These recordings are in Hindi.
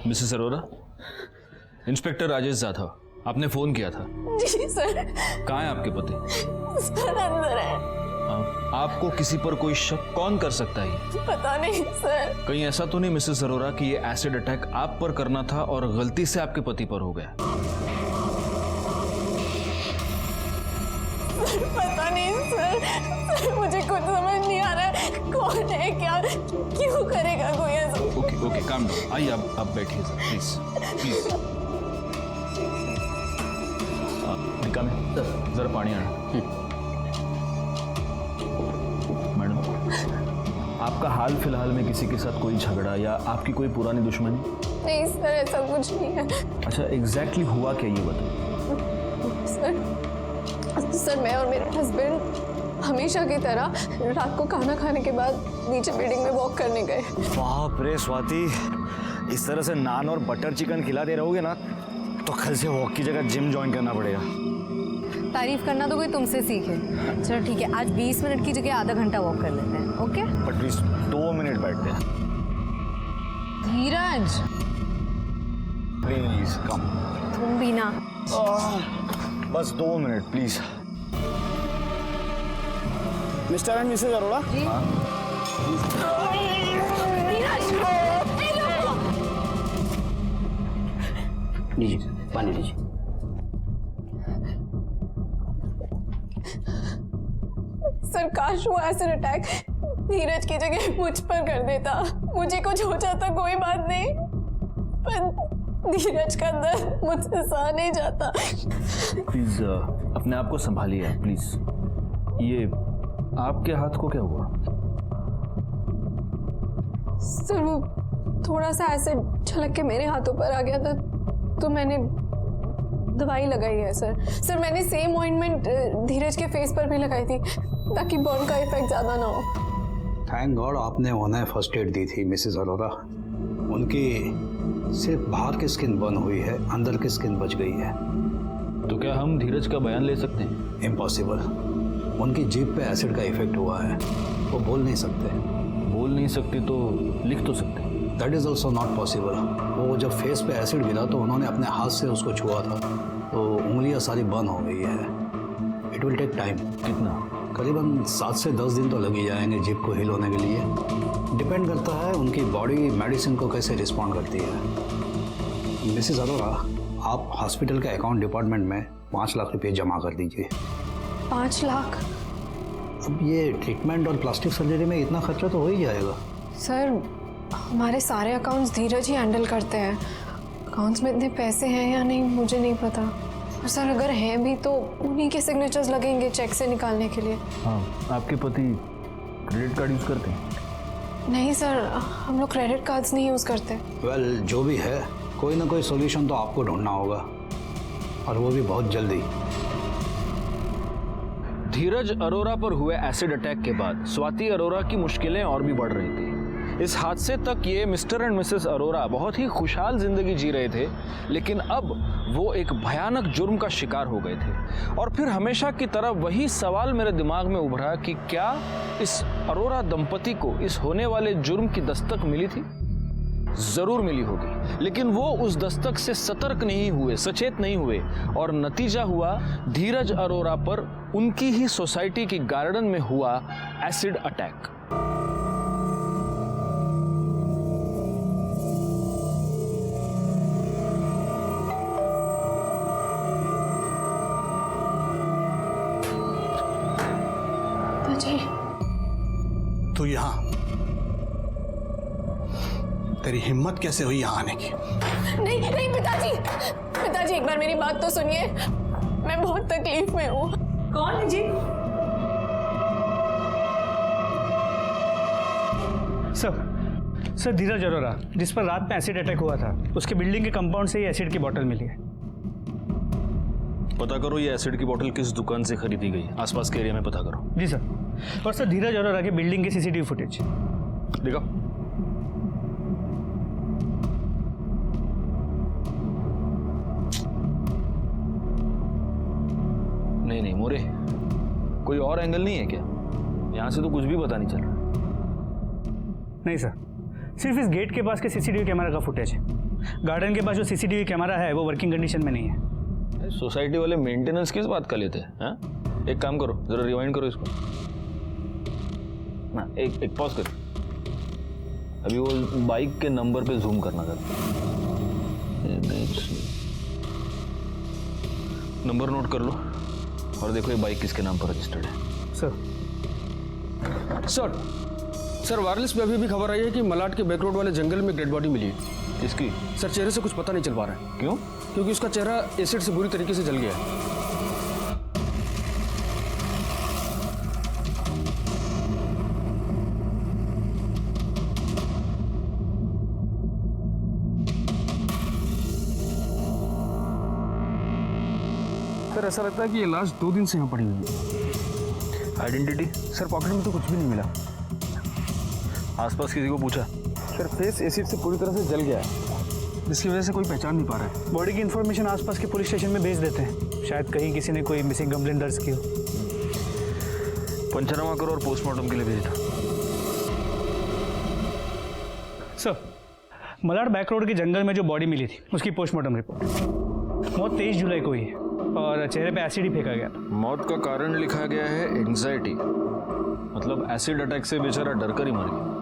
मिसेस अरोरा, इंस्पेक्टर राजेश जाधव, आपने फोन किया था। जी सर। कहाँ है आपके पति? सर अंदर है। आपको किसी पर कोई शक कौन कर सकता है? पता नहीं सर। कहीं ऐसा तो नहीं मिसेस अरोरा कि ये एसिड अटैक आप पर करना था और गलती से आपके पति पर हो गया? पता नहीं सर, मुझे कुछ समझ नहीं आ रहा है, कौन है, क्या, क्यों करेगा कोई ऐसा। Okay okay, calm down. आइए आप बैठिए सर, प्लीज प्लीज। निकाल जरा पानी आना। मैडम, आपका हाल फिलहाल में किसी के साथ कोई झगड़ा या आपकी कोई पुरानी दुश्मनी? नहीं सर, ऐसा कुछ नहीं है। अच्छा, एग्जैक्टली हुआ क्या ये बताइए। सर मैं और मेरे हस्बैंड हमेशा की तरह रात को खाना खाने के बाद नीचे बिल्डिंग में वॉक करने गए। बाप रे स्वाति, इस तरह से नान और बटर चिकन खिला दे रहोगे ना तो कल से वॉक की जगह जिम ज्वाइन करना पड़ेगा। तारीफ करना तो कोई तुमसे सीखे। चलो ठीक है, आज 20 मिनट की जगह आधा घंटा वॉक कर लेते हैं। ओके? बट प्लीज 2 मिनट बैठते हैं। Dheeraj, please come. तुम भी ना। बस 2 minute please. Mr and Mrs Arora. जी। लीजिए पानी लीजिए। सर काश वो एसिड अटैक धीरज की जगह मुझ पर कर देता, मुझे कुछ हो जाता कोई बात नहीं, पर धीरज का दर्द मुझसे सहा नहीं जाता। प्लीज अपने आप को संभालिए प्लीज। ये आपके हाथ को क्या हुआ? सर वो थोड़ा सा एसिड छलक के मेरे हाथों पर आ गया था तो मैंने दवाई लगाई है सर मैंने सेम ऑइंटमेंट धीरज के फेस पर भी लगाई थी ताकि बर्न का इफेक्ट ज्यादा ना हो। थैंक गॉड आपने उन्हें फर्स्ट एड दी थी मिसेस अरोरा। उनकी सिर्फ बाहर की स्किन बर्न हुई है, अंदर की स्किन बच गई है। तो क्या हम धीरज का बयान ले सकते हैं? इम्पॉसिबल। उनकी जीभ पे एसिड का इफेक्ट हुआ है, वो बोल नहीं सकते। बोल नहीं सकते तो लिख तो सकते हैं। That is also not possible. वो जब फेस पे एसिड गिरा तो उन्होंने अपने हाथ से उसको छुआ था तो उंगलियां सारी बर्न हो गई है। It will take time. कितना? करीबन 7 से 10 दिन तो लग ही जाएंगे जीभ को हील होने के लिए। डिपेंड करता है उनकी बॉडी मेडिसिन को कैसे रिस्पॉन्ड करती है। मिसेस अरोरा, आप हॉस्पिटल के अकाउंट डिपार्टमेंट में 5 लाख रुपये जमा कर दीजिए। 5 लाख? अब ये ट्रीटमेंट और प्लास्टिक सर्जरी में इतना खर्चा तो हो ही जाएगा। सर हमारे सारे अकाउंट्स धीरज ही हैंडल करते हैं। अकाउंट्स में इतने पैसे हैं या नहीं मुझे नहीं पता, और सर अगर हैं भी तो उन्हीं के सिग्नेचर्स लगेंगे चेक से निकालने के लिए। हाँ, आपके पति क्रेडिट कार्ड यूज़ करते हैं? नहीं सर, हम लोग क्रेडिट कार्ड्स नहीं यूज़ करते। वेल, जो भी है कोई ना कोई सॉल्यूशन तो आपको ढूंढना होगा, और वो भी बहुत जल्दी। धीरज अरोरा पर हुए एसिड अटैक के बाद स्वाति अरोरा की मुश्किलें और भी बढ़ रही थी। इस हादसे तक ये मिस्टर एंड मिसेस अरोरा बहुत ही खुशहाल जिंदगी जी रहे थे, लेकिन अब वो एक भयानक जुर्म का शिकार हो गए थे। और फिर हमेशा की तरह वही सवाल मेरे दिमाग में उभरा कि क्या इस अरोरा दंपति को इस होने वाले जुर्म की दस्तक मिली थी? जरूर मिली होगी, लेकिन वो उस दस्तक से सतर्क नहीं हुए, सचेत नहीं हुए, और नतीजा हुआ धीरज अरोरा पर उनकी ही सोसाइटी की गार्डन में हुआ एसिड अटैक। तू यहाँ, तेरी हिम्मत कैसे हुई यहाँ आने की? नहीं नहीं पिताजी एक बार मेरी बात तो सुनिए, मैं बहुत तकलीफ में हूँ। कौन है जी? सर धीरज अरोरा, जिस पर रात में एसिड अटैक हुआ था, उसके बिल्डिंग के कंपाउंड से ही एसिड की बोतल मिली है। पता करो ये एसिड की बोतल किस दुकान से खरीदी गई, आसपास के एरिया में पता करो। जी सर। और सर धीरज अरोरा के बिल्डिंग की सीसीटीवी फुटेज देखो। नहीं मोरे, कोई और एंगल नहीं है क्या? यहां से तो कुछ भी पता नहीं चल रहा। नहीं सर, सिर्फ इस गेट के पास के सीसीटीवी कैमरा का फुटेज है। गार्डन के पास जो सीसीटीवी कैमरा है वो वर्किंग कंडीशन में नहीं है। सोसाइटी वाले मेंटेनेंस किस बात का लेते हैं? हाँ? एक काम करो, जरा रिवाइंड करो इसको ना, एक पॉज कर। अभी वो बाइक के नंबर पे जूम करना था। नंबर नोट कर लो और देखो ये बाइक किसके नाम पर रजिस्टर्ड है। सर वायरलेस पे अभी भी खबर आई है कि मलाड के बैक रोड वाले जंगल में डेड बॉडी मिली है। किसकी? सर चेहरे से कुछ पता नहीं चल पा रहा है। क्यों? क्योंकि उसका चेहरा एसिड से बुरी तरीके से जल गया है। सर ऐसा लगता है कि ये लाश 2 दिन से यहाँ पड़ी हुई है। आइडेंटिटी? सर पॉकेट में तो कुछ भी नहीं मिला। आसपास किसी को पूछा? सर फेस एसिड से पूरी तरह से जल गया है, जिसकी वजह से कोई पहचान नहीं पा रहा है। बॉडी की इन्फॉर्मेशन आसपास के पुलिस स्टेशन में भेज देते हैं, शायद कहीं किसी ने कोई मिसिंग कंप्लेंट दर्ज की हो। पंचनामा करो और पोस्टमार्टम के लिए भेज दो। सर मलाड बैक रोड के जंगल में जो बॉडी मिली थी उसकी पोस्टमार्टम रिपोर्ट। मौत 23 जुलाई को हुई है और चेहरे पे एसिड ही फेंका गया था। मौत का कारण लिखा गया है एंजाइटी, मतलब एसिड अटैक से बेचारा डर कर ही मर गया।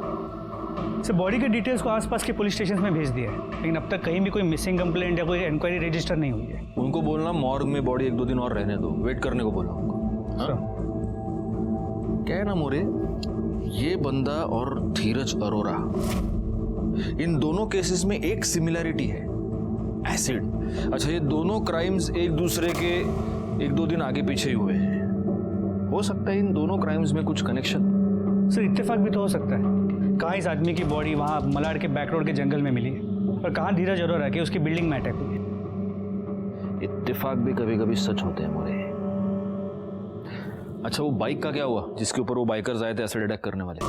सर बॉडी के डिटेल्स को आसपास के पुलिस स्टेशन में भेज दिया है, लेकिन अब तक कहीं भी कोई मिसिंग कंप्लेंट या कोई इंक्वायरी रजिस्टर नहीं हुई है। उनको बोलना मॉर्ग में बॉडी 1-2 दिन और रहने दो, वेट करने को बोला उनको। हाँ? क्या है ना मोरे, ये बंदा और धीरज अरोरा, इन दोनों केसेस में एक सिमिलैरिटी है, एसिड। अच्छा, ये दोनों क्राइम्स एक दूसरे के 1-2 दिन आगे पीछे ही हुए हैं। हो सकता है इन दोनों क्राइम्स में कुछ कनेक्शन। सर इत्तेफाक भी तो हो सकता है, कहाँ इस आदमी की बॉडी वहाँ मलाड के बैक रोड के जंगल में मिली है और कहाँ धीरज अरोरा के उसकी बिल्डिंग में अटैक हुई है। इत्तेफाक भी कभी कभी सच होते हैं मोरे। अच्छा, वो बाइक का क्या हुआ जिसके ऊपर वो बाइकर्स आए थे एसिड अटैक करने वाले?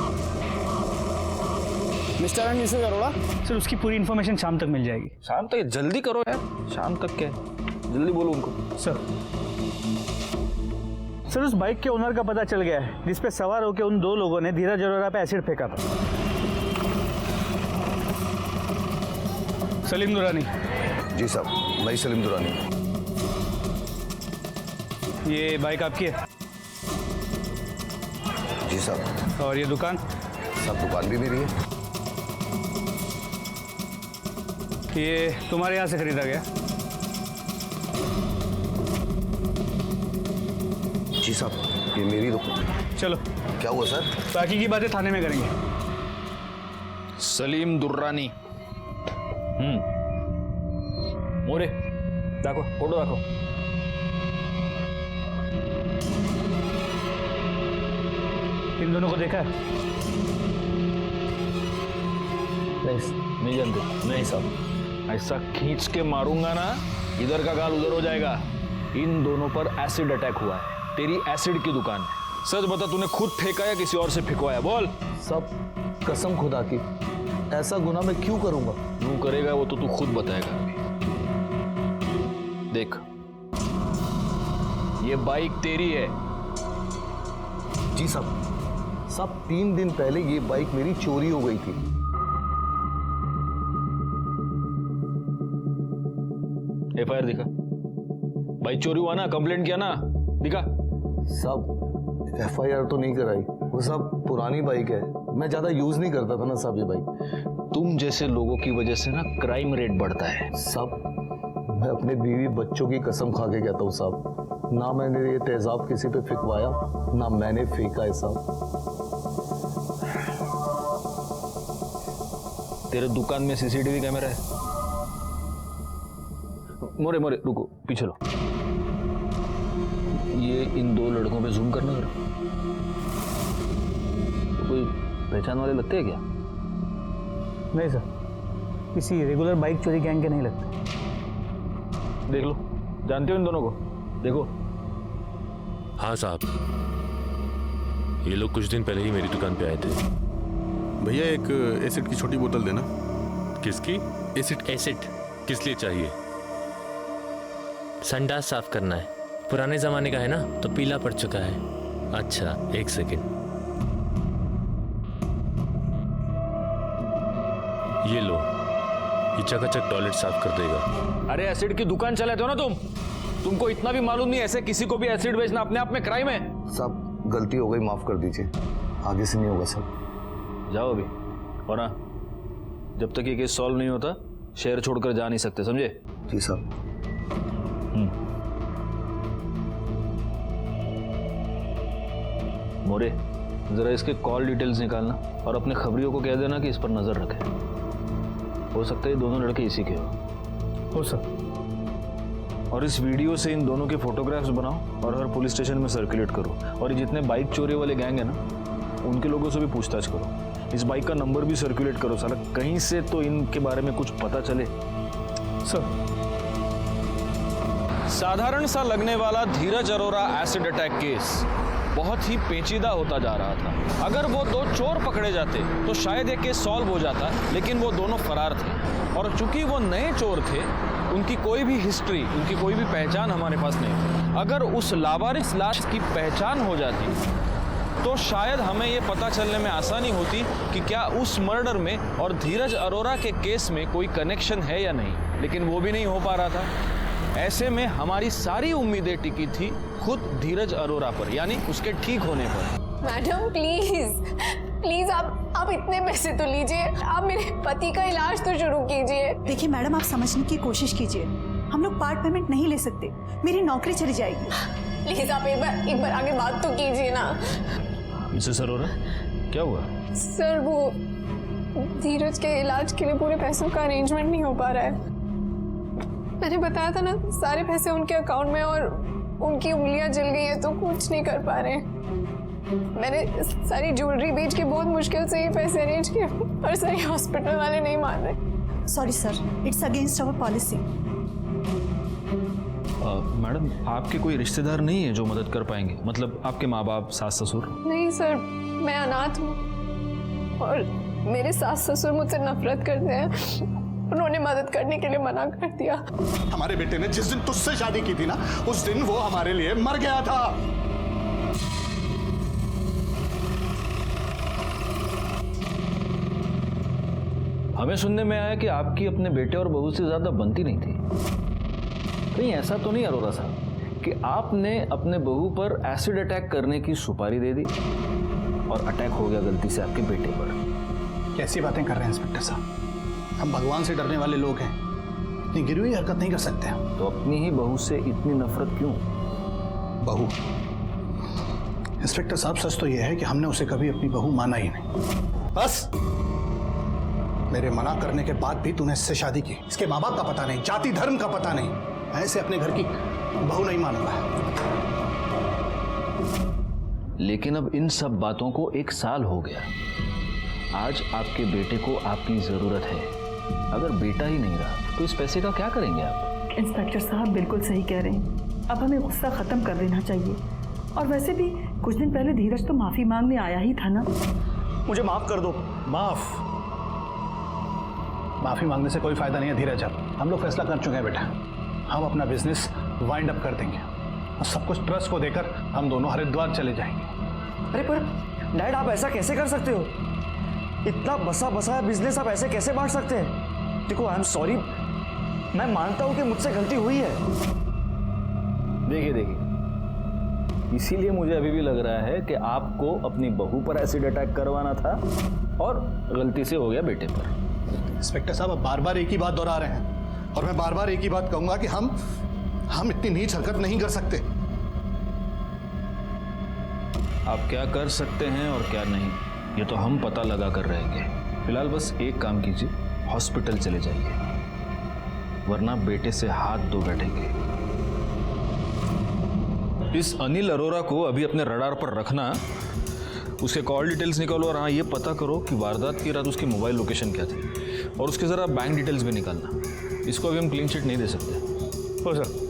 Mister and Mrs Arora, sir उसकी पूरी इन्फॉर्मेशन शाम तक मिल जाएगी। शाम तक? जल्दी करो यार, शाम तक क्या है, जल्दी बोलो उनको। सर उस बाइक के ओनर का पता चल गया है जिस पे सवार होकर उन 2 लोगों ने धीरज अरोरा पे एसिड फेंका था। सलीम दुरानी। जी साहब, मैं सलीम दुरानी। ये बाइक आपकी है? जी साहब। और ये दुकान? सब दुकान भी मेरी है। ये तुम्हारे यहाँ से खरीदा गया? जी साहब, ये मेरी दुकान। चलो। क्या हुआ सर? बाकी की बातें थाने में करेंगे। सलीम दुर्रानी। मोरे देखो, फोटो देखो। इन दोनों को देखा है? नहीं जानते? नहीं साहब, ऐसा खींच के मारूंगा ना, इधर का गाल उधर हो जाएगा। इन दोनों पर एसिड अटैक हुआ है। तेरी एसिड की दुकान है। सच बता, तूने खुद फेंका या किसी और से फेंकवाया? बोल। सब कसम खुदा की, ऐसा गुनाह मैं क्यों करूंगा? क्यों करेगा वो तो तू खुद बताएगा। देख, ये बाइक तेरी है। जी साहब, सब 3 दिन पहले ये बाइक मेरी चोरी हो गई थी। एफआईआर दिखा। बाइक चोरी हुआ ना, कंप्लेंट किया ना, दिखा। सब एफआईआर तो नहीं कराई, वो सब पुरानी बाइक है, मैं ज्यादा यूज नहीं करता था ना साहब ये बाइक। तुम जैसे लोगों की वजह से ना क्राइम रेट बढ़ता है। सब मैं अपने बीवी बच्चों की कसम खा के कहता हूँ साहब, ना मैंने ये तेजाब किसी पे फेंकवाया, ना मैंने फेंका है साहब। तेरे दुकान में सीसीटीवी कैमरा है? मोरे मोरे रुको, पीछे लो। ये इन 2 लड़कों पे जूम करना जरा। तो कोई पहचान वाले लगते हैं क्या? नहीं सर, किसी रेगुलर बाइक चोरी गैंग के नहीं लगते। देख लो, जानते हो इन दोनों को? देखो। हाँ साहब, ये लोग कुछ दिन पहले ही मेरी दुकान पे आए थे। भैया एक एसिड की छोटी बोतल देना। किसकी? एसिड। एसिड किस लिए चाहिए? संडास साफ करना है, पुराने जमाने का है ना, तो पीला पड़ चुका है। अच्छा, 1 सेकेंड। ये लो, ये चकाचक टॉयलेट साफ कर देगा। अरे एसिड की दुकान चलाते हो ना तुमको इतना भी मालूम नहीं ऐसे किसी को भी एसिड बेचना अपने आप में क्राइम है। साहब गलती हो गई, माफ कर दीजिए, आगे से नहीं होगा सर। जाओ अभी, और हाँ, जब तक ये केस सॉल्व नहीं होता शहर छोड़कर जा नहीं सकते, समझे? जी साहब। मोरे, जरा इसके कॉल डिटेल्स निकालना और अपने खबरियों को कह देना कि इस पर नजर रखें। हो सकता है ये दोनों लड़के इसी के हो सर। और इस वीडियो से इन दोनों के फोटोग्राफ्स बनाओ और हर पुलिस स्टेशन में सर्कुलेट करो। और ये जितने बाइक चोरी वाले गैंग है ना, उनके लोगों से भी पूछताछ करो। इस बाइक का नंबर भी सर्कुलेट करो, साला कहीं से तो इनके बारे में कुछ पता चले। सर। साधारण सा लगने वाला धीरज अरोरा एसिड अटैक केस बहुत ही पेचीदा होता जा रहा था। अगर वो दो चोर पकड़े जाते तो शायद ये केस सॉल्व हो जाता, लेकिन वो दोनों फरार थे और चूंकि वो नए चोर थे, उनकी कोई भी हिस्ट्री, उनकी कोई भी पहचान हमारे पास नहीं थी। अगर उस लावारिस लाश की पहचान हो जाती तो शायद हमें ये पता चलने में आसानी होती कि क्या उस मर्डर में और धीरज अरोरा के केस में कोई कनेक्शन है या नहीं, लेकिन वो भी नहीं हो पा रहा था। ऐसे में हमारी सारी उम्मीदें टिकी थी खुद धीरज अरोरा पर, यानी उसके ठीक होने पर। मैडम प्लीज आप इतने पैसे तो लीजिए, आप मेरे पति का इलाज तो शुरू कीजिए। देखिए मैडम, आप समझने की कोशिश कीजिए, हम लोग पार्ट पेमेंट नहीं ले सकते, मेरी नौकरी चली जाएगी। प्लीज आप एक बार आगे बात तो कीजिए ना। मिसेस अरोरा, क्या हुआ? सर वो धीरज के इलाज के लिए पूरे पैसों का अरेंजमेंट नहीं हो पा रहा है। मैंने बताया था ना, सारे पैसे उनके अकाउंट में और उनकी उंगलियां जल गई है तो कुछ नहीं कर पा रहे। मैंने सारी ज्वेलरी बेच के बहुत मुश्किल से ये पैसे अरेंज किए, और सारी हॉस्पिटल वाले नहीं मान रहे। Sorry sir, it's against our policy. Madam, आपके कोई रिश्तेदार नहीं है जो मदद कर पाएंगे? मतलब आपके माँ बाप, सास ससुर? नहीं सर, मैं अनाथ हूँ और मेरे सास ससुर मुझसे नफरत करते हैं। उन्होंने मदद करने के लिए मना कर दिया। हमारे बेटे ने जिस दिन तुझसे शादी की थी ना, उस दिन वो हमारे लिए मर गया था। हमें सुनने में आया कि आपकी अपने बेटे और बहू से ज्यादा बनती नहीं थी। कहीं ऐसा तो नहीं अरोरा साहब कि आपने अपने बहू पर एसिड अटैक करने की सुपारी दे दी और अटैक हो गया गलती से आपके बेटे पर? कैसी बातें कर रहे हैं इंस्पेक्टर साहब, हम भगवान से डरने वाले लोग हैं, इतनी गिरी हुई हरकत नहीं कर सकते हम। तो अपनी ही बहू से इतनी नफरत क्यों? बहू? इंस्पेक्टर साहब, सच तो यह है कि हमने उसे कभी अपनी बहू माना ही नहीं। बस मेरे मना करने के बाद भी तूने इससे शादी की। इसके माँ बाप का पता नहीं, जाति धर्म का पता नहीं, ऐसे अपने घर की बहू नहीं मानूंगा। लेकिन अब इन सब बातों को 1 साल हो गया। आज आपके बेटे को आपकी जरूरत है। अगर बेटा ही नहीं रहा तो इस पैसे का क्या करेंगे आप? इंस्पेक्टर साहब बिल्कुल सही कह रहे हैं, अब हमें गुस्सा खत्म कर देना चाहिए। और वैसे भी कुछ दिन पहले धीरज तो माफी मांगने आया ही था ना। मुझे माफ कर दो। माफी मांगने से कोई फायदा नहीं है धीरज। अब हम लोग फैसला कर चुके हैं बेटा, हम अपना बिजनेस वाइंड अप कर देंगे और सब कुछ ट्रस्ट को देकर हम दोनों हरिद्वार चले जाएंगे। अरे पर डैड, आप ऐसा कैसे कर सकते हो? इतना बसा बसाया बिजनेस आप ऐसे कैसे बांट सकते हैं? देखो, आई एम सॉरी, मैं मानता हूं कि मुझसे गलती हुई है। देखिए, इसीलिए मुझे अभी भी लग रहा है कि आपको अपनी बहू पर एसिड अटैक करवाना था और गलती से हो गया बेटे पर। इंस्पेक्टर साहब, अब बार बार एक ही बात दोहरा रहे हैं और मैं बार बार एक ही बात कहूंगा कि हम इतनी नीच हरकत नहीं कर सकते। आप क्या कर सकते हैं और क्या नहीं, ये तो हम पता लगा कर रहेंगे। फिलहाल बस एक काम कीजिए, हॉस्पिटल चले जाइए, वरना बेटे से हाथ धो बैठेंगे। इस अनिल अरोरा को अभी अपने रडार पर रखना, उसके कॉल डिटेल्स निकालो और हाँ, ये पता करो कि वारदात की रात उसकी मोबाइल लोकेशन क्या थी, और उसके ज़रा बैंक डिटेल्स भी निकालना। इसको अभी हम क्लीन चिट नहीं दे सकते। हो सर।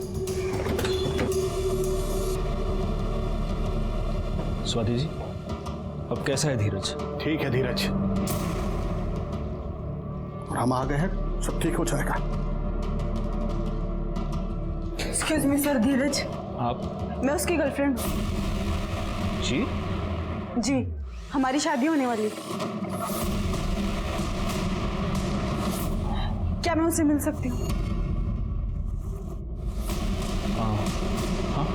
स्वाति जी, अब कैसा है धीरज? ठीक है धीरज, और हम आ गए हैं, सब ठीक हो जाएगा। एक्सक्यूज मी सर, धीरज। आप? मैं उसकी गर्लफ्रेंड। जी? जी, हमारी शादी होने वाली। क्या मैं उससे मिल सकती हूँ? हाँ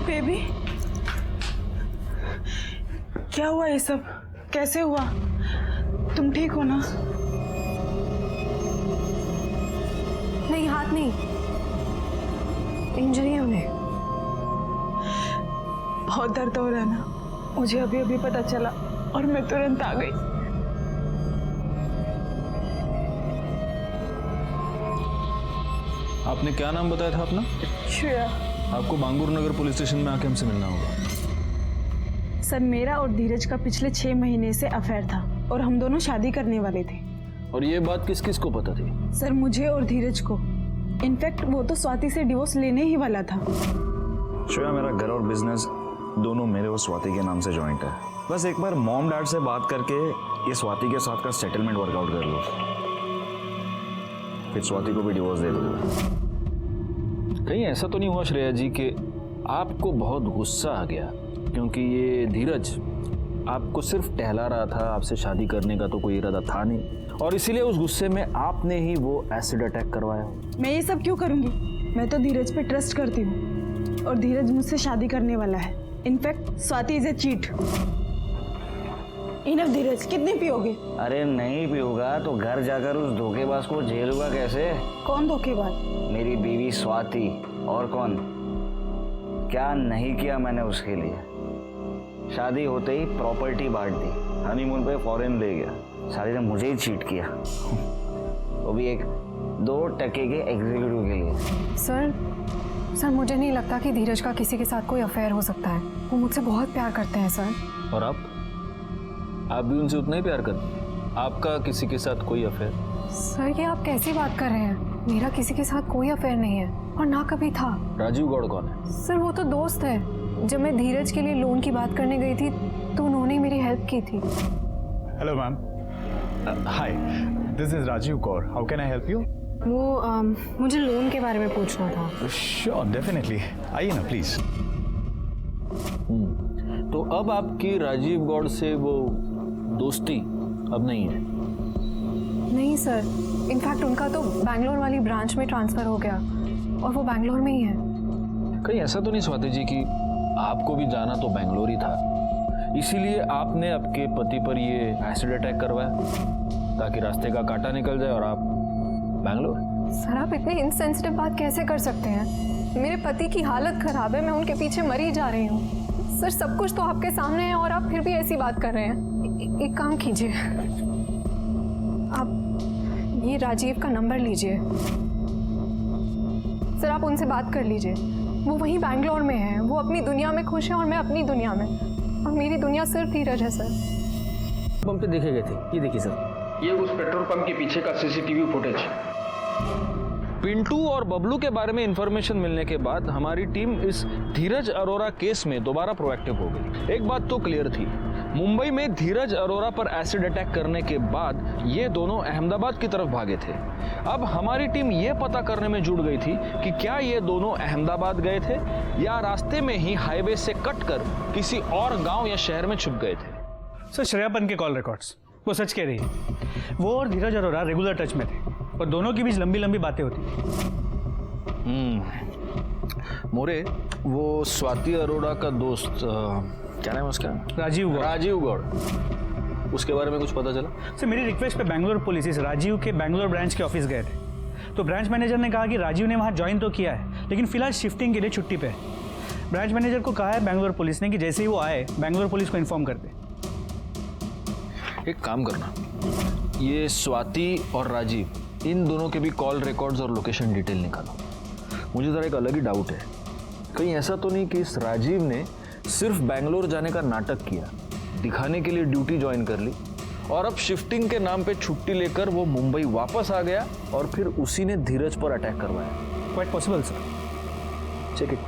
बेबी, क्या हुआ ये सब? कैसे हुआ? तुम ठीक हो ना? नहीं, हाथ नहीं, इंजरी है उन्हें। बहुत दर्द हो रहा है ना? मुझे अभी अभी पता चला और मैं तुरंत आ गई। आपने क्या नाम बताया था अपना? श्रेया। आपको बांगूर नगर पुलिस स्टेशन में आके हमसे मिलना होगा। सर, मेरा और धीरज का पिछले 6 महीने से अफेयर था और हम दोनों शादी करने वाले थे। और ये बात किस किस को पता थी? सर, मुझे और धीरज को। इनफैक्ट वो तो स्वाति से डिवोर्स लेने ही वाला था। श्रेया, मेरा घर और बिजनेस दोनों मेरे और स्वाति के नाम से जॉइंट है। बस एक बार मॉम डैड से बात करके ये स्वाति के साथ का सेटलमेंट वर्कआउट कर लो, फिर स्वाति को भी डिवोर्स दे दूंगा। कहीं ऐसा तो नहीं हुआ श्रेया जी कि आपको बहुत गुस्सा आ गया क्योंकि ये धीरज आपको सिर्फ टहला रहा था, आपसे शादी करने का तो कोई इरादा था नहीं, और इसीलिए उस गुस्से में आपने ही वो एसिड अटैक करवाया? मैं ये सब क्यों करूंगी? मैं तो धीरज पे ट्रस्ट करती हूँ और धीरज मुझसे शादी करने वाला है। In fact Swati is a cheat. Enough Dheeraj, कितने पियोगे? अरे नहीं पियूंगा तो घर जाकर उस धोखेबाज को झेलूंगा कैसे? कौन धोखेबाज? मेरी बीवी स्वाति, और कौन? क्या नहीं किया मैंने उसके लिए? शादी होते ही प्रॉपर्टी बांट दी, हनीमून पे फॉरेन ले गया, शादी ने मुझे ही चीट किया, वो भी एक 2% के एग्जीक्यूटिव के लिए। सर, मुझे नहीं लगता कि धीरज का किसी के साथ कोई अफेयर हो सकता है। वो मुझसे बहुत प्यार करते हैं सर। और आप भी उनसे उतना ही प्यार करते हैं? आपका किसी के साथ कोई अफेयर? सर, ये आप कैसी बात कर रहे हैं? मेरा किसी के साथ कोई अफेयर नहीं है और ना कभी था। राजीव गौड़ कौन है? सर, वो तो दोस्त है। जब मैं धीरज के लिए लोन की बात करने गई थी तो उन्होंने मेरी हेल्प की थी। Hello ma'am, hi, this is Rajiv Kaur, how can I help you? वो मुझे लोन के बारे में पूछना था। श्योर, डेफिनेटली, आइए ना प्लीज। तो अब आपकी राजीव गौड़ से वो दोस्ती अब नहीं है? नहीं सर, इनफैक्ट उनका तो बैंगलोर वाली ब्रांच में ट्रांसफर हो गया और वो बैंगलोर में ही है। कहीं ऐसा तो नहीं स्वाति जी कि आपको भी जाना तो बैंगलोर ही था, इसीलिए आपने आपके पति पर ये एसिड अटैक करवाया ताकि रास्ते का कांटा निकल जाए और आप बैंगलोर? सर, आप इतनी इनसेंसिटिव बात कैसे कर सकते हैं? मेरे पति की हालत खराब है, मैं उनके पीछे मरी जा रही हूँ। सर, सब कुछ तो आपके सामने है और आप फिर भी ऐसी बात कर रहे हैं। एक काम कीजिए, आप ये राजीव का नंबर लीजिए। सर, आप उनसे बात कर लीजिए। वो वहीं बैंगलोर में है, वो अपनी दुनिया में खुश है और मैं अपनी दुनिया में, और मेरी दुनिया सिर्फ धीरज है सर। पंप पे देखे गए थे, ये देखिए सर, ये उस पेट्रोल पंप के पीछे का सीसीटीवी फुटेज। पिंटू और बबलू के बारे में इंफॉर्मेशन मिलने के बाद हमारी टीम इस धीरज अरोरा केस में दोबारा प्रोएक्टिव हो गई। एक बात तो क्लियर थी, मुंबई में धीरज अरोरा पर एसिड अटैक करने के बाद ये दोनों अहमदाबाद की तरफ भागे थे। अब हमारी टीम ये पता करने में जुट गई थी कि क्या ये दोनों अहमदाबाद गए थे या रास्ते में ही हाईवे से कट कर किसी और गांव या शहर में छुप गए थे। सर, श्रेयापन के कॉल रिकॉर्ड्स वो सच कह रही है। वो और धीरज अरोरा रेगुलर टच में थे और दोनों के बीच लंबी लंबी बातें होती थी। मोरे, वो स्वाति अरोड़ा का दोस्त क्या नाम है उसका? राजीव गौड़, उसके बारे में कुछ पता चला? सर, मेरी रिक्वेस्ट पे बैंगलोर पुलिस इस राजीव के बैंगलोर ब्रांच के ऑफिस गए थे, तो ब्रांच मैनेजर ने कहा कि राजीव ने वहाँ ज्वाइन तो किया है लेकिन फिलहाल शिफ्टिंग के लिए छुट्टी पे है। ब्रांच मैनेजर को कहा है बैंगलोर पुलिस ने कि जैसे ही वो आए बैंगलोर पुलिस को इन्फॉर्म कर दे। एक काम करना, ये स्वाति और राजीव, इन दोनों के भी कॉल रिकॉर्ड्स और लोकेशन डिटेल निकालो। मुझे ज़रा एक अलग ही डाउट है, कहीं ऐसा तो नहीं कि इस राजीव ने सिर्फ बैंगलोर जाने का नाटक किया, दिखाने के लिए ड्यूटी ज्वाइन कर ली और अब शिफ्टिंग के नाम पे छुट्टी लेकर वो मुंबई वापस आ गया और फिर उसी ने धीरज पर अटैक करवाया? Quite possible sir. Check it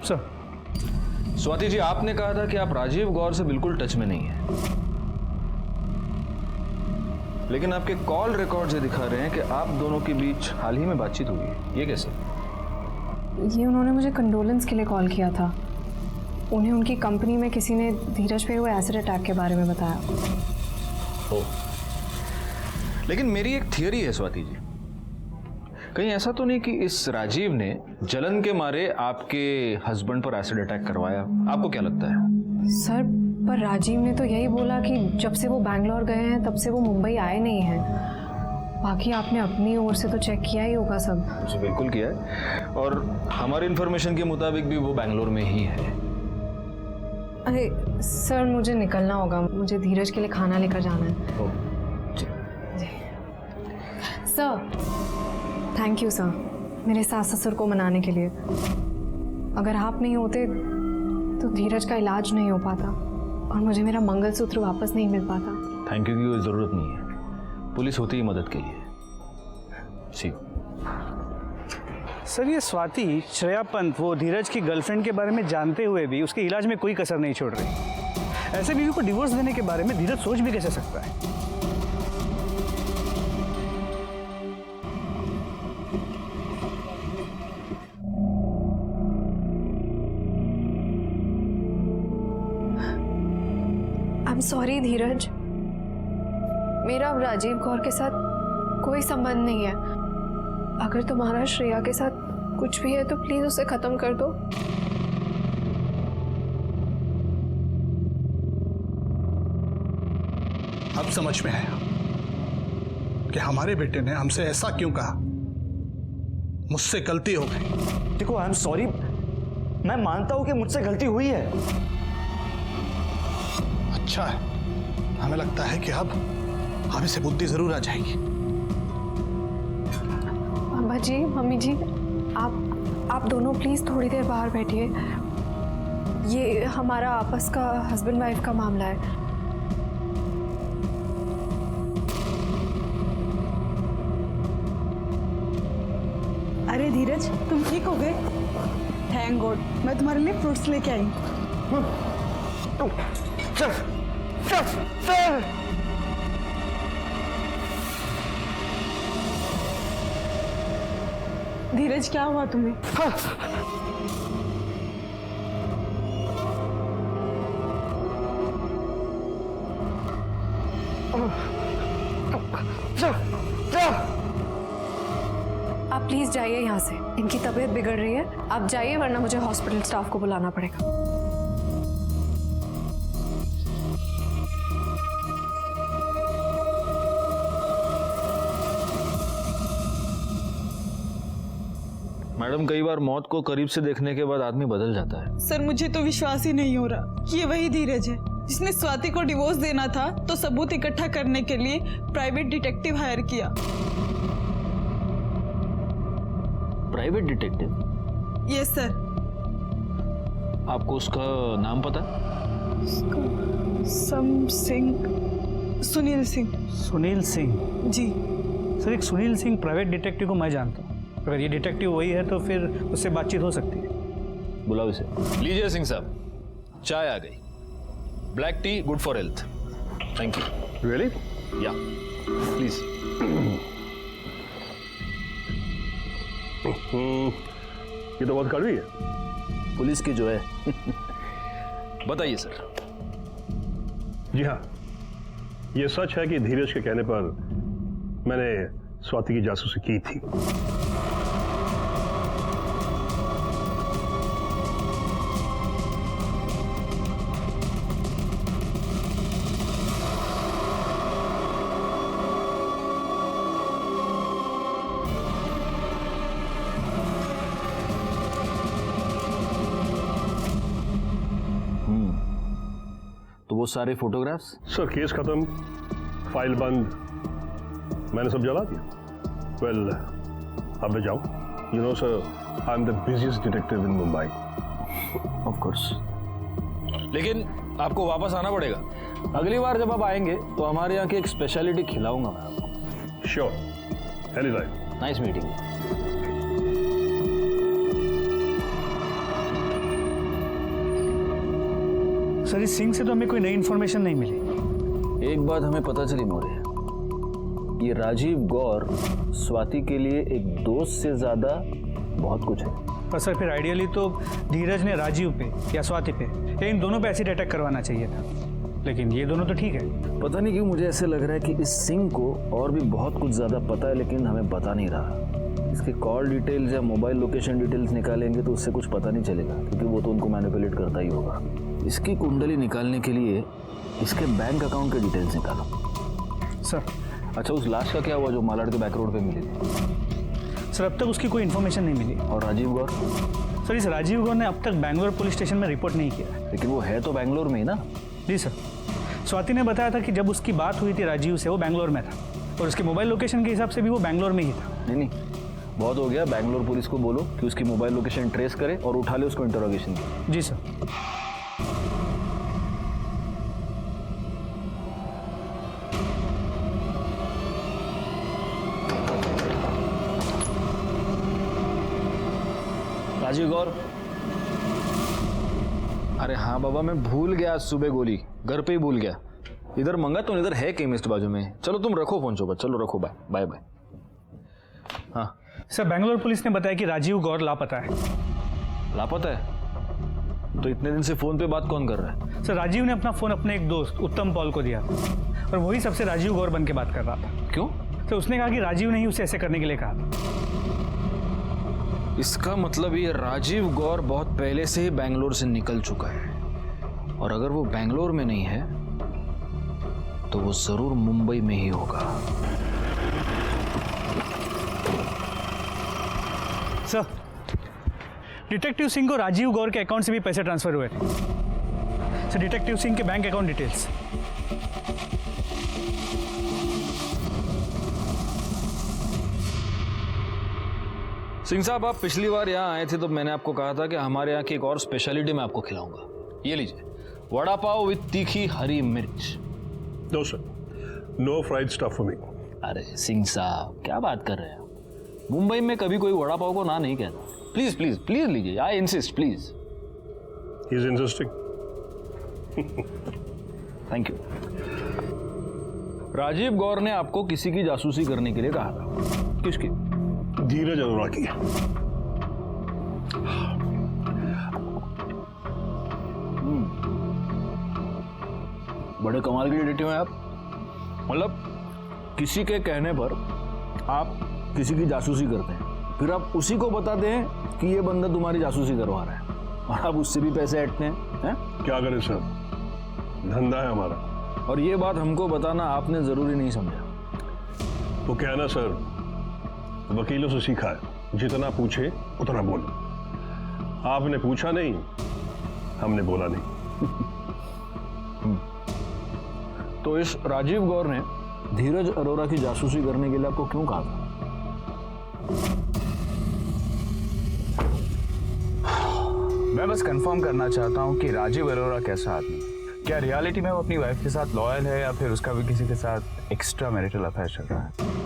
sir. Swati ji, आपने कहा था कि आप राजीव गौर से बिल्कुल टच में नहीं है, लेकिन आपके कॉल रिकॉर्ड से दिखा रहे हैं कि आप दोनों के बीच हाल ही में बातचीत हुई है। ये कैसे? ये उन्होंने मुझे कंडोलेंस के लिए कॉल किया था। उन्हें उनकी कंपनी में किसी ने धीरज पे हुए एसिड अटैक के बारे में बताया। लेकिन मेरी एक थियरी है स्वाति जी, कहीं ऐसा तो नहीं कि इस राजीव ने जलन के मारे आपके हस्बैंड पर एसिड अटैक करवाया? आपको क्या लगता है? सर पर राजीव ने तो यही बोला कि जब से वो बैंगलोर गए हैं तब से वो मुंबई आए नहीं हैं। बाकी आपने अपनी ओर से तो चेक किया ही होगा सब। जी बिल्कुल किया है, और हमारी इन्फॉर्मेशन के मुताबिक भी वो बैंगलोर में ही है। अरे सर मुझे निकलना होगा, मुझे धीरज के लिए खाना लेकर जाना है। सर थैंक यू सर, मेरे सास ससुर को मनाने के लिए। अगर आप नहीं होते तो धीरज का इलाज नहीं हो पाता और मुझे मेरा मंगलसूत्र वापस नहीं मिल पाता। थैंक यू की कोई ज़रूरत नहीं है, पुलिस होती ही मदद के लिए। सी सर ये स्वाति श्रेया पंत वो धीरज की गर्लफ्रेंड के बारे में जानते हुए भी उसके इलाज में कोई कसर नहीं छोड़ रही। ऐसे बीवी को डिवोर्स देने के बारे में धीरज सोच भी कैसे सकता है? आई एम सॉरी धीरज, मेरा अब राजीव कौर के साथ कोई संबंध नहीं है। अगर तुम्हारा श्रेया के साथ कुछ भी है तो प्लीज उसे खत्म कर दो। अब समझ में आया कि हमारे बेटे ने हमसे ऐसा क्यों कहा। मुझसे गलती हो गई। देखो आई एम सॉरी, मैं मानता हूं कि मुझसे गलती हुई है। अच्छा है, हमें लगता है कि अब इसे बुद्धि जरूर आ जाएगी। पापा जी, मम्मी जी, आप दोनों प्लीज थोड़ी देर बाहर बैठिए। ये हमारा आपस का हस्बैंड वाइफ का मामला है। अरे धीरज, तुम ठीक हो गए? थैंक गॉड, मैं तुम्हारे लिए फ्रूट्स लेके आई। धीरज क्या हुआ तुम्हें? आप प्लीज जाइए यहाँ से, इनकी तबीयत बिगड़ रही है। आप जाइए वरना मुझे हॉस्पिटल स्टाफ को बुलाना पड़ेगा। मैडम, कई बार मौत को करीब से देखने के बाद आदमी बदल जाता है। सर मुझे तो विश्वास ही नहीं हो रहा कि ये वही धीरज है जिसने स्वाति को डिवोर्स देना था तो सबूत इकट्ठा करने के लिए प्राइवेट डिटेक्टिव हायर किया। Private detective? Yes sir. आपको उसका नाम पता? सुनील सिंह। सुनील सिंह? जी सर, एक सुनील सिंह प्राइवेट डिटेक्टिव को मैं जानता हूँ। अगर ये डिटेक्टिव वही है तो फिर उससे बातचीत हो सकती है। बुलाओ इसे। लीजिए सिंह साहब, चाय आ गई। Black T good for health. Thank you. Really? या प्लीज। ये तो बहुत कड़वी है। पुलिस की जो है। बताइए सर। जी हाँ, ये सच है कि धीरज के कहने पर मैंने स्वाति की जासूसी की थी। तो वो सारे फोटोग्राफ्स? सर केस खत्म, फाइल बंद, मैंने सब जला दिया। वेल, अब मैं जाऊं? You know sir, I am the busiest detective in Mumbai. Of course. लेकिन आपको वापस आना पड़ेगा। अगली बार जब आप आएंगे तो हमारे यहाँ की एक स्पेशलिटी खिलाऊंगा मैं आपको। Sure, any time. Nice meeting you. Sir, इस सिंह से तो हमें कोई नई इन्फॉर्मेशन नहीं मिली। एक बात हमें पता चली मौर्य, ये राजीव गौर स्वाति के लिए एक दोस्त से ज्यादा बहुत कुछ है। पर सर फिर आइडियली तो धीरज ने राजीव पे या स्वाति पे या इन दोनों पे एसिड अटैक करवाना चाहिए था। लेकिन ये दोनों तो ठीक है। पता नहीं क्यों मुझे ऐसे लग रहा है कि इस सिंह को और भी बहुत कुछ ज़्यादा पता है, लेकिन हमें बता नहीं रहा। इसके कॉल डिटेल्स या मोबाइल लोकेशन डिटेल्स निकालेंगे तो उससे कुछ पता नहीं चलेगा, क्योंकि वो तो उनको मैनिपुलेट करता ही होगा। इसकी कुंडली निकालने के लिए इसके बैंक अकाउंट के डिटेल्स निकालो। सर। अच्छा, उस लाश का क्या हुआ जो मालाड के बैक रोड पे मिली थी? सर, अब तक उसकी कोई इन्फॉर्मेशन नहीं मिली। और राजीव गौर? सर, इस राजीव गौर ने अब तक बैंगलोर पुलिस स्टेशन में रिपोर्ट नहीं किया। लेकिन वो है तो बैंगलोर में ही ना। जी सर, स्वाति ने बताया था कि जब उसकी बात हुई थी राजीव से वो बैंगलोर में था, और उसके मोबाइल लोकेशन के हिसाब से भी वो बैंगलोर में ही था। नहीं, बहुत हो गया। बैंगलोर पुलिस को बोलो कि उसकी मोबाइल लोकेशन ट्रेस करे और उठा ले उसको इंटरोगेशन की। जी सर। राजीव गौर? अरे हाँ बाबा, मैं भूल गया, आज सुबह गोली घर पे ही भूल गया। इधर मंगा तो इधर है केमिस्ट बाजू में। चलो तुम रखो फोन चौबा, चलो रखो, बाय बाय बाय। हाँ सर, बैंगलोर पुलिस ने बताया कि राजीव गौर लापता है। लापता है? तो इतने दिन से फोन पे बात कौन कर रहा है? सर, राजीव ने अपना फोन अपने एक दोस्त उत्तम पॉल को दिया था, और वही सबसे राजीव गौर बन के बात कर रहा था। क्यों? तो उसने कहा कि राजीव ने ही उसे ऐसे करने के लिए कहा। इसका मतलब ये राजीव गौर बहुत पहले से ही बैंगलोर से निकल चुका है, और अगर वो बैंगलोर में नहीं है तो वो जरूर मुंबई में ही होगा। सर, डिटेक्टिव सिंह को राजीव गौर के अकाउंट से भी पैसे ट्रांसफर हुए थे। सर, डिटेक्टिव सिंह के बैंक अकाउंट डिटेल्स। सिंह साहब, आप पिछली बार यहाँ आए थे तो मैंने आपको कहा था कि हमारे यहाँ की एक और स्पेशलिटी मैं आपको खिलाऊंगा। ये लीजिए, वड़ा पाव विद तीखी हरी मिर्च। No sir, no fried stuff for me. अरे सिंह साहब, क्या बात कर रहे हैं? मुंबई में कभी कोई वड़ा पाव को ना नहीं कहता। प्लीज प्लीज प्लीज लीजिए, I insist, please. He is insisting. Thank you. Rajiv Gaur ने आपको किसी की जासूसी करने के लिए कहा था। किसकी? धीरज अरोरा की। बड़े कमाल के डिटेक्टिव हैं आप। मतलब किसी के कहने पर आप किसी की जासूसी करते हैं, फिर आप उसी को बताते हैं कि ये बंदा तुम्हारी जासूसी करवा रहा है, और आप उससे भी पैसे ऐंठते हैं। क्या करें सर, धंधा है हमारा। और ये बात हमको बताना आपने जरूरी नहीं समझा। वो क्या है ना सर, वकीलों से सीखा है, जितना पूछे उतना बोलो। आपने पूछा नहीं, हमने बोला नहीं। तो इस राजीव गौर ने धीरज अरोरा की जासूसी करने के लिए आपको क्यों कहा था? मैं बस कंफर्म करना चाहता हूँ कि राजीव अरोरा कैसा आदमी, क्या रियलिटी में वो अपनी वाइफ के साथ लॉयल है या फिर उसका भी किसी के साथ एक्स्ट्रा मैरिटल अफेयर चल रहा है।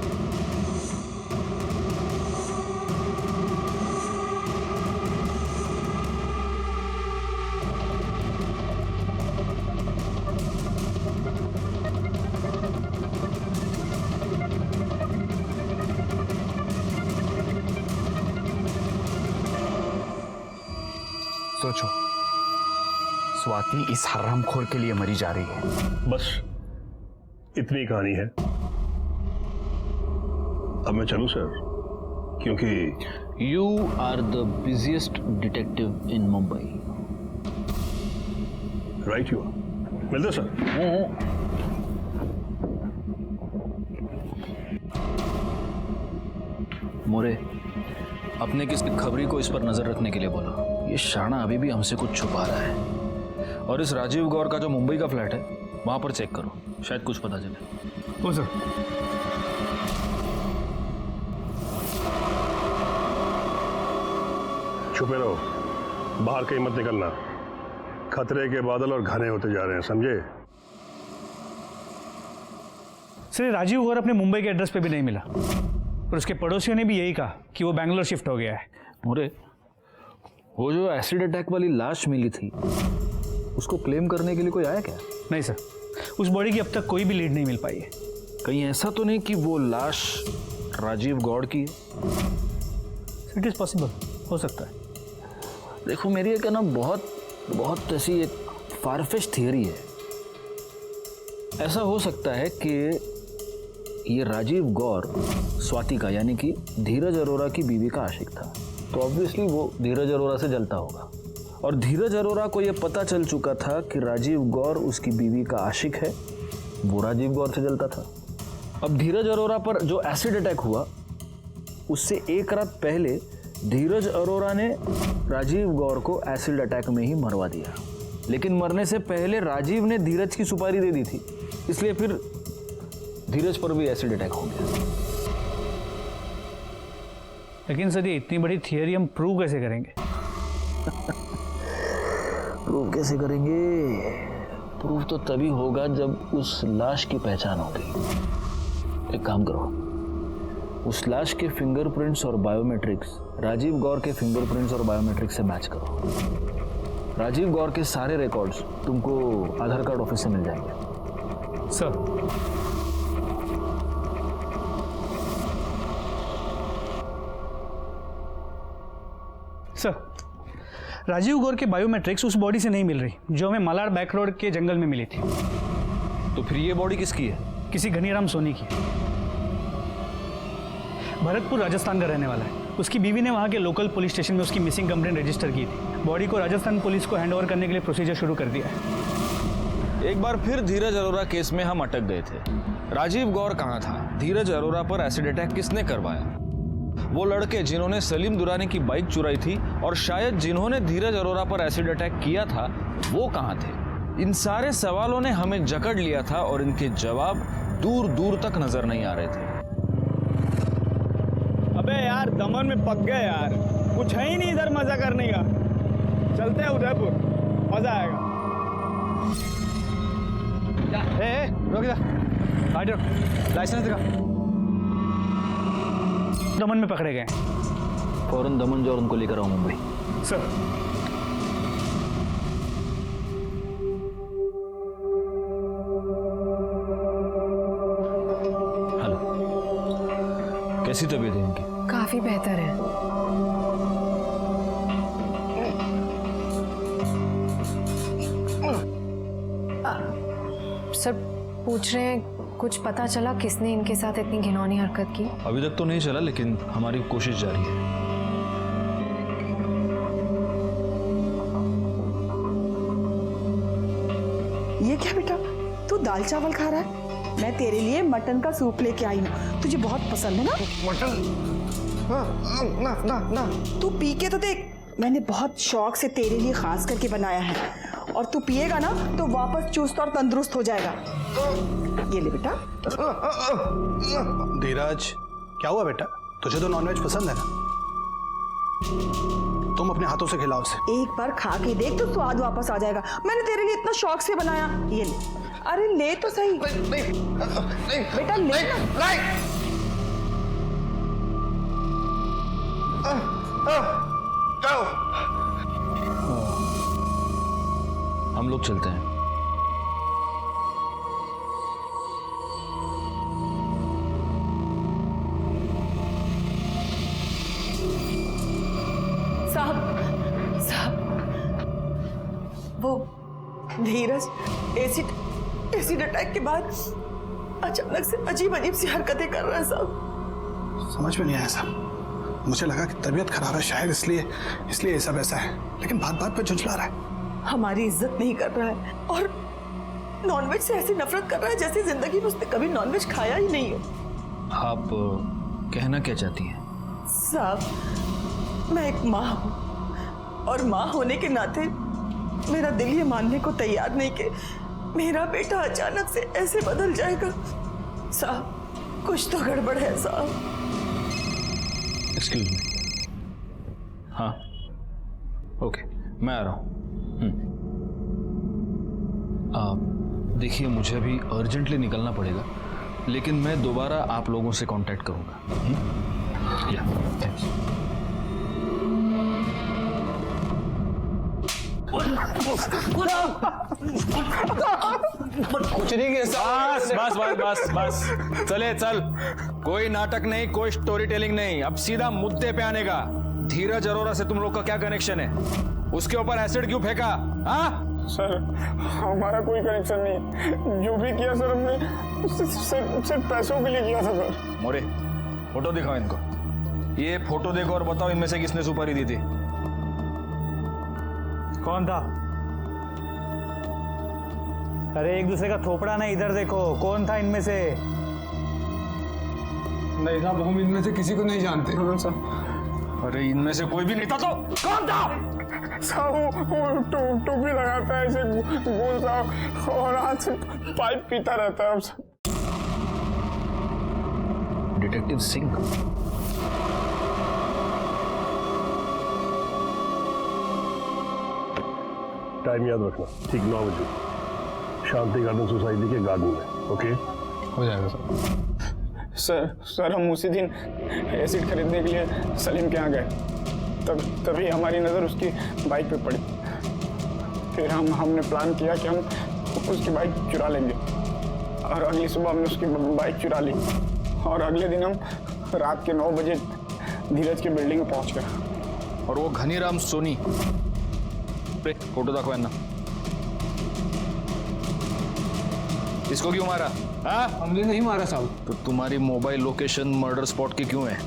सोचो, स्वाति इस हरामखोर के लिए मरी जा रही है। बस इतनी कहानी है। अब मैं चलूं सर, क्योंकि you are the busiest detective in Mumbai. Right you are. मिलते सर। मोरे, अपने किसी खबरी को इस पर नजर रखने के लिए बोला। ये शाना अभी भी हमसे कुछ छुपा रहा है। और इस राजीव गौर का जो मुंबई का फ्लैट है वहां पर चेक करो, शायद कुछ पता चले। ओ सर। छुपे रहो, बाहर कहीं मत निकलना। खतरे के बादल और घने होते जा रहे हैं, समझे? सर, राजीव गौर अपने मुंबई के एड्रेस पे भी नहीं मिला, और उसके पड़ोसियों ने भी यही कहा कि वो बैंगलोर शिफ्ट हो गया है। मोरे, वो जो एसिड अटैक वाली लाश मिली थी उसको क्लेम करने के लिए कोई आया क्या? नहीं सर, उस बॉडी की अब तक कोई भी लीड नहीं मिल पाई है। कहीं ऐसा तो नहीं कि वो लाश राजीव गौड़ की है? इट इज पॉसिबल, हो सकता है। देखो, मेरी एक ना बहुत ऐसी एक फारफेच थियरी है ऐसा हो सकता है कि ये राजीव गौर स्वाति का यानी कि धीरज अरोरा की बीवी का आशिक था, तो ऑब्वियसली वो धीरज अरोरा से जलता होगा। और धीरज अरोरा को यह पता चल चुका था कि राजीव गौर उसकी बीवी का आशिक है, वो राजीव गौर से जलता था। अब धीरज अरोरा पर जो एसिड अटैक हुआ उससे एक रात पहले धीरज अरोरा ने राजीव गौर को एसिड अटैक में ही मरवा दिया, लेकिन मरने से पहले राजीव ने धीरज की सुपारी दे दी थी, इसलिए फिर धीरज पर भी एसिड अटैक हो गया। लेकिन सर ये इतनी बड़ी थियरी हम प्रूव कैसे करेंगे? प्रूव कैसे करेंगे? प्रूव तो तभी होगा जब उस लाश की पहचान होगी। एक काम करो, उस लाश के फिंगरप्रिंट्स और बायोमेट्रिक्स राजीव गौर के फिंगरप्रिंट्स और बायोमेट्रिक्स से मैच करो। राजीव गौर के सारे रिकॉर्ड्स तुमको आधार कार्ड ऑफिस से मिल जाएंगे। सर राजीव गौर के बायोमेट्रिक्स उस बॉडी से नहीं मिल रही जो हमें मलाड बैक रोड के जंगल में मिली थी। तो फिर ये बॉडी किसकी है? किसी घनीराम सोनी की। भरतपुर राजस्थान का रहने वाला है। उसकी बीवी ने वहाँ के लोकल पुलिस स्टेशन में उसकी मिसिंग कंप्लेंट रजिस्टर की थी। बॉडी को राजस्थान पुलिस को हैंडओवर करने के लिए प्रोसीजर शुरू कर दिया है। एक बार फिर धीरज अरोरा केस में हम अटक गए थे। राजीव गौर कहाँ था? धीरज अरोरा पर एसिड अटैक किसने करवाया? वो लड़के जिन्होंने सलीम दुरानी की बाइक चुराई थी और शायद जिन्होंने धीरज अरोरा पर एसिड अटैक किया था वो कहाँ थे? इन सारे सवालों ने हमें जकड़ लिया था और इनके जवाब दूर दूर तक नजर नहीं आ रहे थे। अबे यार दमन में पक गए यार, कुछ है ही नहीं इधर मजा करने का। चलते हैं उदयपुर, मजा आएगा। रोक जा, गाड़ी रोक, लाइसेंस दिखा। दमन में पकड़े गए। फौरन दमन जाओ, उनको लेकर आओ मुंबई। सर हेलो, कैसी तबीयत है इनकी? काफी बेहतर है। सर पूछ रहे हैं कुछ पता चला किसने इनके साथ इतनी घिनौनी हरकत की? अभी तक तो नहीं चला, लेकिन हमारी कोशिश जारी है। ये क्या बेटा, तू दाल चावल खा रहा है? मैं तेरे लिए मटन का सूप लेके आई हूँ, तुझे बहुत पसंद है ना? मटन? ना ना ना, तू पी के तो देख, मैंने बहुत शौक से तेरे लिए खास करके बनाया है, और तू पिएगा ना तो वापस चुस्त और तंदुरुस्त हो जाएगा। ये ले बेटा। धीरज, क्या हुआ बेटा? तुझे तो नॉनवेज पसंद है ना? तुम अपने हाथों से खिलाओ उसे। एक बार खा के देख तो स्वाद वापस आ जाएगा। मैंने तेरे लिए इतना शौक से बनाया। ये ले। अरे ले तो सही। नहीं, बेटा ले ना। हम लोग चलते हैं। साहब, वो धीरज एसिड अटैक के बाद अचानक से अजीब सी हरकतें कर रहा है साहब। समझ में नहीं आया साहब, मुझे लगा कि तबीयत खराब है शायद, इसलिए ये सब ऐसा है, लेकिन बात बात पे झुंझला रहा है। हमारी इज्जत नहीं कर रहा है और नॉनवेज से ऐसी नफरत कर रहा है जैसे जिंदगी में उसने कभी नॉनवेज खाया ही नहीं हो। आप कहना क्या चाहती हैं? साहब, मैं एक माँ हूँ और माँ होने के नाते मेरा दिल ये मानने को तैयार नहीं कि मेरा बेटा अचानक से ऐसे बदल जाएगा। साहब, कुछ तो गड़बड़ है साहब। Excuse me. हाँ, ओके, मैं आ रहा हूँ। देखिए, मुझे अभी अर्जेंटली निकलना पड़ेगा, लेकिन मैं दोबारा आप लोगों से कांटेक्ट करूंगा। या थैंक्स। कुछ नहीं के बस चले चल। कोई नाटक नहीं, कोई स्टोरी टेलिंग नहीं, अब सीधा मुद्दे पे आने का। धीरज अरोरा से तुम लोग का क्या कनेक्शन है? उसके ऊपर एसिड क्यों फेंका? हाँ, सर हमारा कोई कनेक्शन नहीं, जो भी किया सर हमने सिर्फ पैसों के लिए किया था सर। मोरे फोटो दिखाओ इनको, ये फोटो देखो और बताओ इनमें से किसने सुपारी दी थी। कौन था? अरे एक दूसरे का थोपड़ा नहीं, इधर देखो कौन था इनमें से। नहीं साहब, हम इनमें से किसी को नहीं जानते। अरे इनमें से कोई भी नहीं था तो कौन था? साहब वो टोपी लगाता है ऐसे गोल सा और हाथ से पाइप पीता रहता है। डिटेक्टिव सिंह। टाइम याद रखना, ठीक 9 बजे, शांति गार्डन सोसाइटी के गार्डन में। ओके, हो जाएगा सर हम उसी दिन एसिड खरीदने के लिए सलीम के यहाँ गए, तभी हमारी नज़र उसकी बाइक पे पड़ी। फिर हमने प्लान किया कि हम उसकी बाइक चुरा लेंगे और अगली सुबह हमने उसकी बाइक चुरा ली और अगले दिन हम रात के 9 बजे धीरज की बिल्डिंग में पहुंच गए। और वो घनीराम सोनी, फोटो दाखवा ना, इसको क्यों मारा? हाँ, हमने नहीं मारा साहब। तो तुम्हारी मोबाइल लोकेशन मर्डर स्पॉट की क्यों है?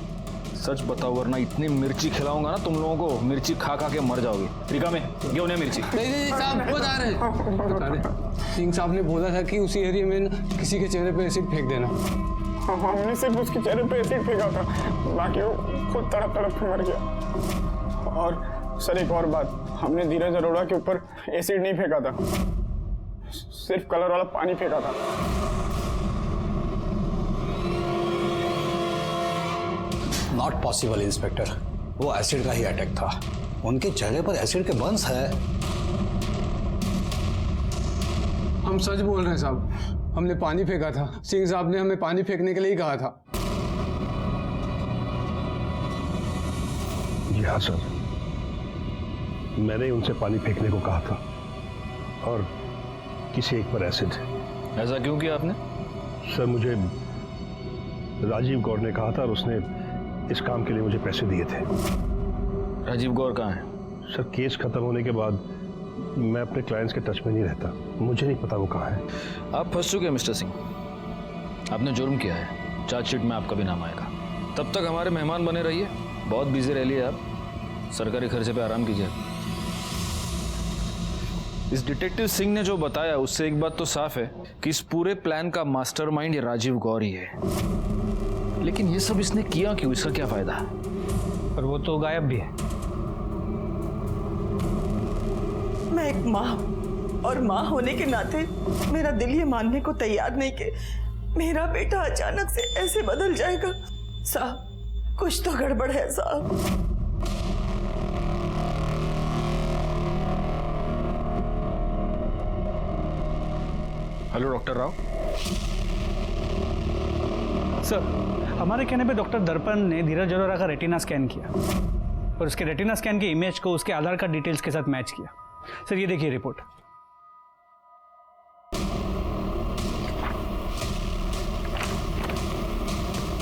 सच बताओ वरना इतनी मिर्ची खिलाऊंगा ना तुम लोगों को, मिर्ची खा खा के मर जाओगे। रिका में क्यों नहीं मिर्ची? नहीं साहब, बता रहे सिंह साहब ने बोला था कि उसी एरिया में किसी के चेहरे पे एसिड फेंक देना। हमने सिर्फ उसके चेहरे पे एसिड फेंका था, बाकी वो खुद तड़प के मर गया। और सर एक और बात, हमने धीरज अरोड़ा के ऊपर एसिड नहीं फेंका था, सिर्फ कलर वाला पानी फेंका था। नॉट पॉसिबल इंस्पेक्टर, वो एसिड का ही अटैक था। उनके चेहरे पर एसिड के बर्न्स है। हम सच बोल रहे हैं साहब, हमने पानी फेंका था। सिंह साहब ने हमें पानी फेंकने के लिए ही कहा था। जी हाँ सर, मैंने उनसे पानी फेंकने को कहा था और किसी एक पर एसिड। ऐसा क्यों किया आपने? सर मुझे राजीव गौर ने कहा था और उसने इस काम के लिए मुझे पैसे दिए थे। राजीव गौर कहाँ है? सर केस खत्म होने के बाद मैं अपने क्लाइंट्स के टच में नहीं रहता, मुझे नहीं पता वो कहाँ है। आप फंस चुके हैं मिस्टर सिंह, आपने जुर्म किया है, चार्जशीट में आपका भी नाम आएगा। तब तक हमारे मेहमान बने रहिए, बहुत बिजी रह लिए आप, सरकारी खर्चे पे आराम कीजिए। इस डिटेक्टिव सिंह ने जो बताया उससे एक बात तो साफ है कि इस पूरे प्लान का मास्टरमाइंड ये राजीव गौर ही है। लेकिन ये सब इसने किया क्यों? इसका क्या फायदा? पर वो तो गायब भी है। मैं एक माँ और माँ होने के नाते मेरा दिल ये मानने को तैयार नहीं कि मेरा बेटा अचानक से ऐसे बदल जाएगा। साहब कुछ तो गड़बड़ है साहब। Hello doctor Rao. सर हमारे कहने पे डॉक्टर दर्पण ने धीरज अरोड़ा का रेटिना स्कैन किया और उसके रेटिना स्कैन के इमेज को उसके आधार कार्ड डिटेल्स के साथ मैच किया। सर ये देखिए रिपोर्ट।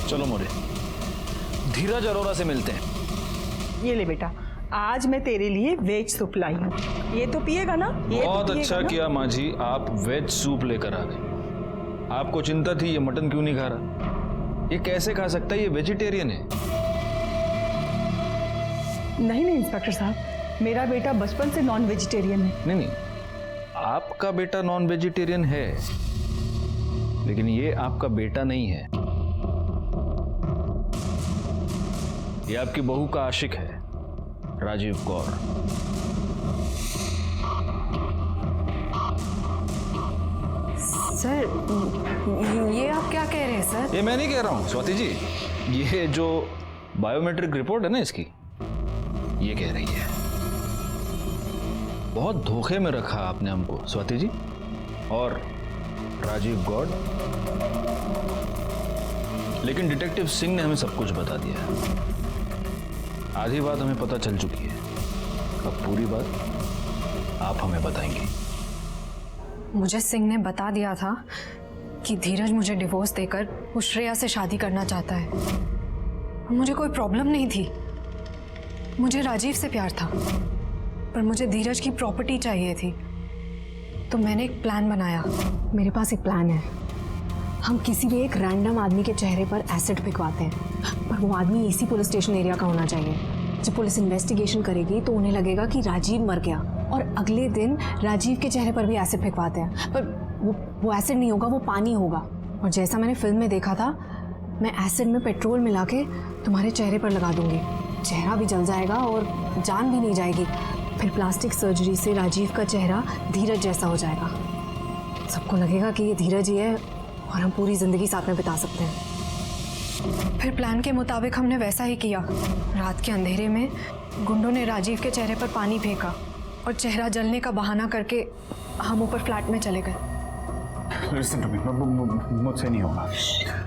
चलो मोरे, धीरज अरोड़ा से मिलते हैं। ये ले बेटा, आज मैं तेरे लिए वेज सूप लाई हूँ, ये तो पिएगा ना? ये बहुत तो अच्छा किया माँ जी, आप वेज सूप लेकर आ गए। आपको चिंता थी ये मटन क्यों नहीं खा रहा, ये कैसे खा सकता है, ये वेजिटेरियन है। नहीं इंस्पेक्टर साहब, मेरा बेटा बचपन से नॉन वेजिटेरियन है। नहीं, आपका बेटा नॉन वेजिटेरियन है, लेकिन ये आपका बेटा नहीं है, ये आपकी बहू का आशिक है, राजीव गौर। सर ये आप क्या कह रहे हैं सर? ये मैं नहीं कह रहा हूँ स्वाति जी, ये जो बायोमेट्रिक रिपोर्ट है ना इसकी, ये कह रही है। बहुत धोखे में रखा आपने हमको स्वाति जी और राजीव गौड़, लेकिन डिटेक्टिव सिंह ने हमें सब कुछ बता दिया। आधी बात हमें पता चल चुकी है, अब पूरी बात आप हमें बताएंगे। मुझे सिंह ने बता दिया था कि धीरज मुझे डिवोर्स देकर वो श्रेया से शादी करना चाहता है। मुझे कोई प्रॉब्लम नहीं थी, मुझे राजीव से प्यार था, पर मुझे धीरज की प्रॉपर्टी चाहिए थी। तो मैंने एक प्लान बनाया। मेरे पास एक प्लान है। हम किसी भी एक रैंडम आदमी के चेहरे पर एसिड फेंकवाते हैं, पर वो आदमी इसी पुलिस स्टेशन एरिया का होना चाहिए। जब पुलिस इन्वेस्टिगेशन करेगी तो उन्हें लगेगा कि राजीव मर गया, और अगले दिन राजीव के चेहरे पर भी एसिड फेंकवाते हैं, पर वो एसिड नहीं होगा, वो पानी होगा। और जैसा मैंने फिल्म में देखा था, मैं एसिड में पेट्रोल मिला के तुम्हारे चेहरे पर लगा दूंगी। चेहरा भी जल जाएगा और जान भी नहीं जाएगी। फिर प्लास्टिक सर्जरी से राजीव का चेहरा धीरज जैसा हो जाएगा। सबको लगेगा कि ये धीरज ही है और हम पूरी जिंदगी साथ में बिता सकते हैं। फिर प्लान के मुताबिक हमने वैसा ही किया। रात के अंधेरे में गुंडों ने राजीव के चेहरे पर पानी फेंका और चेहरा जलने का बहाना करके हम ऊपर फ्लैट में चले गए। लिसन टू मी, मुझसे नहीं होगा।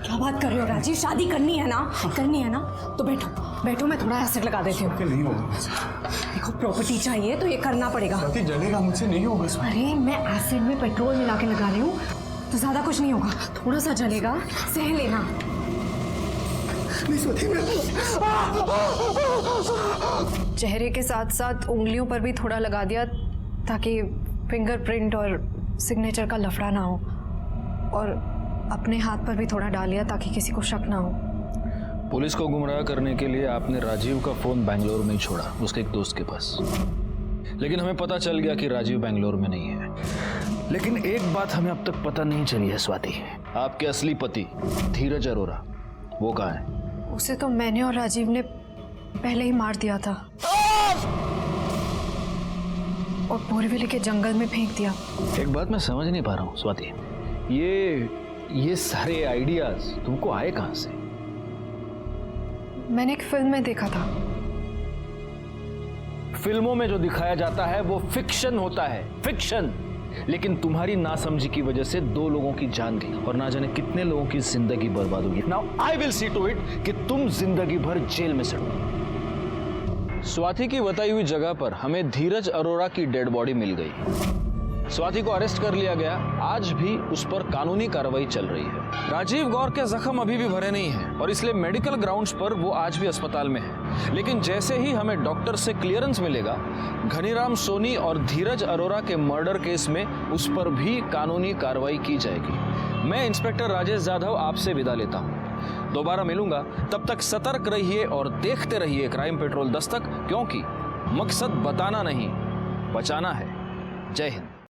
क्या बात कर रहे हो राजीव? शादी करनी है ना? करनी है ना? तो बैठो बैठो, मैं थोड़ा एसिड लगा देती हूँ। नहीं होगा। देखो प्रॉपर्टी चाहिए तो ये करना पड़ेगा। जलेगा, मुझसे नहीं होगा। अरे मैं एसिड में पेट्रोल मिला के लगा रही हूँ, तो ज्यादा कुछ नहीं होगा, थोड़ा सा जलेगा, सह लेना। चेहरे के साथ साथ उंगलियों पर भी थोड़ा लगा दिया ताकि फिंगरप्रिंट और सिग्नेचर का लफड़ा ना हो, और अपने हाथ पर भी थोड़ा डाल लिया ताकि किसी को शक ना हो। पुलिस को गुमराह करने के लिए आपने राजीव का फोन बेंगलोर में ही छोड़ा, उसके एक दोस्त के पास। लेकिन हमें पता चल गया कि राजीव बेंगलोर में नहीं है। लेकिन एक बात हमें अब तक पता नहीं चली है स्वाति, आपके असली पति धीरज अरोरा वो कहाँ है? उसे तो मैंने और राजीव ने पहले ही मार दिया था और बोरीवली के जंगल में फेंक दिया। एक बात मैं समझ नहीं पा रहा हूँ स्वाति, ये सारे आइडियाज तुमको आए कहाँ से? मैंने एक फिल्म में देखा था। फिल्मों में जो दिखाया जाता है वो फिक्शन होता है, फिक्शन। लेकिन तुम्हारी नासमझी की वजह से 2 लोगों की जान गई और ना जाने कितने लोगों की जिंदगी बर्बाद होगी। Now I will see to it कि तुम जिंदगी भर जेल में सड़ो। स्वाति की बताई हुई जगह पर हमें धीरज अरोरा की डेड बॉडी मिल गई। स्वाति को अरेस्ट कर लिया गया। आज भी उस पर कानूनी कार्रवाई चल रही है। राजीव गौर के जख्म अभी भी भरे नहीं हैं और इसलिए मेडिकल ग्राउंड्स पर वो आज भी अस्पताल में है। लेकिन जैसे ही हमें डॉक्टर से क्लियरेंस मिलेगा, घनीराम सोनी और धीरज अरोरा के मर्डर केस में उस पर भी कानूनी कार्रवाई की जाएगी। मैं इंस्पेक्टर राजेश जाधव आपसे विदा लेता हूँ। दोबारा मिलूंगा, तब तक सतर्क रहिए और देखते रहिए क्राइम पेट्रोल दस्तक, क्योंकि मकसद बताना नहीं, बचाना है। जय हिंद।